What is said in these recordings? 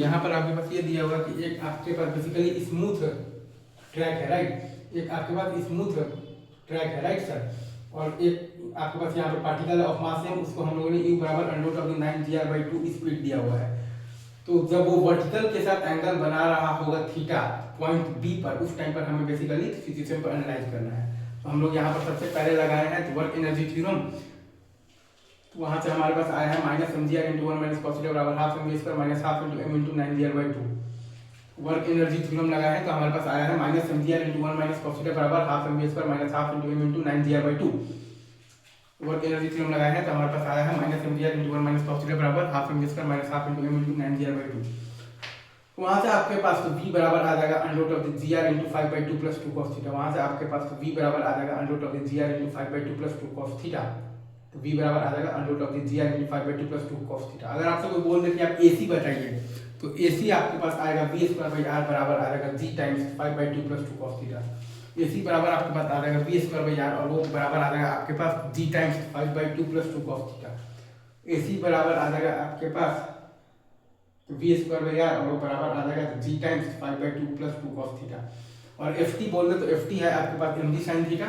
यहाँ पर आपके पास ये दिया हुआ कि एक आपके पास बेसिकली स्मूथ ट्रैक है, राइट, एक आपके पास स्मूथ ट्रैक है, राइट सर, और एक आपके पास यहाँ पर पार्टिकल ऑफ मास है, उसको हम लोगों ने u बराबर under root of 9 g/2 speed दिया हुआ है। तो जब वो वर्टिकल के साथ एंगल बना रहा होगा थीटा पॉइंट बी पर, उस टाइम पर हमें बेसिकली सिचुएशन को एनालाइज करना है। तो हम लोग यहाँ पर सबसे पहले लगाए हैं तो वर्क एनर्जी थ्योरम। तो वहाँ से हमारे पास आया है -mgr × 1 - cos θ बराबर ½ mv² - ½ × m × 9gr/2। Work energy theorem लगा है तो हमारे पास आया है -mgr × 1 - cos θ बराबर ½ mv² - ½ × m × 9gr/2। Work energy theorem लगाया है तो हमारे पास आया है -mgr × 1 - cos θ बराबर ½ mv² - ½ × m × 9gr/2। वहाँ से आपके पास तो v बराबर आ जाएगा under root of gr × 5/2 + 2 cos θ। वहाँ से आपके पास तो v बराबर आ जाएगा under root of gr × 5/2 + 2 cos θ। तो v बराबर आ जाएगा under root of gr × 5/2 + 2 cos θ। अगर आपसे कोई बोल दे कि आप ac बताइए तो ac आपके पास आएगा v² r बराबर आ जाएगा g × 5/2 + 2 cos θ। ac बराबर आपके पास आ जाएगा v² r और वो बराबर आ जाएगा आपके पास g × 5/2 + 2 cos θ। ac बराबर आ जाएगा आपके पास v² r और वो बराबर आ जाएगा g × 5/2 + 2 cos θ। और ft बोल दे तो ft है आपके पास mg sin θ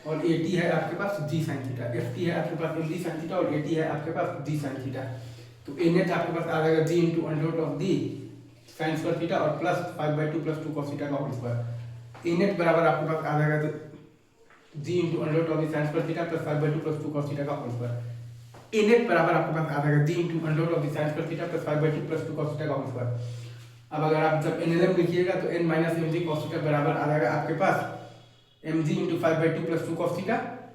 और at है आपके पास g sin θ। ft है आपके पास mg sin θ और at है आपके पास g sin θ। तो a नेट आपके पास आ जाएगा g × under root of d sin² θ और प्लस 5/2 + 2 cos θ का होल स्क्वायर। a नेट बराबर आपके पास आ जाएगा g × under root of d sin² θ plus 5/2 + 2 cos θ का होल स्क्वायर। a नेट बराबर आपके पास आ जाएगा g × under root of d sin² θ plus 5/2 + 2 cos θ का होल स्क्वायर। अब अगर आप जब NLM लिखिएगा तो n - mg cos θ बराबर आ जाएगा आपके पास mg × 5/2 + 2 cos θ।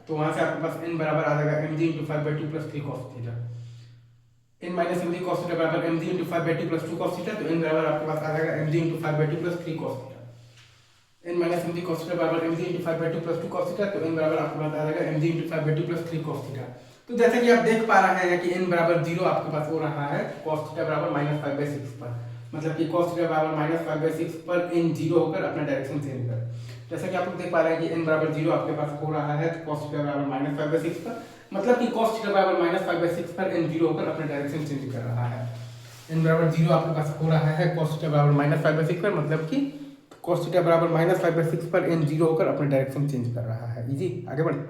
तो वहाँ से आपके पास n बराबर आ जाएगा mg × 5/2 + 3 cos θ। n - mg cos θ बराबर mg × 5/2 + 2 cos θ। तो n बराबर आपके पास आ जाएगा mg × 5/2 + 3 cos θ। n - mg cos θ बराबर mg × 5/2 + 2 cos θ। तो n बराबर आपके पास आ जाएगा mg × 5/2 + 3 cos θ। तो जैसा कि आप देख पा रहे हैं कि n बराबर 0 आपके पास हो रहा है cos θ बराबर -5/6 पर, मतलब कि cos θ बराबर -5/6 पर n 0 होकर अपना डायरेक्शन चेंज कर। जैसा कि आप लोग देख पा रहे हैं कि n बराबर 0 आपके पास हो रहा है cos θ बराबर -5/6 पर, मतलब कि cos θ बराबर -5/6 पर n 0 होकर अपना डायरेक्शन चेंज कर रहा है। n बराबर 0 आपके पास हो रहा है cos θ बराबर -5/6 पर, मतलब कि cos θ बराबर -5/6 पर n 0 होकर अपना डायरेक्शन चेंज कर रहा है। इजी, आगे बढ़।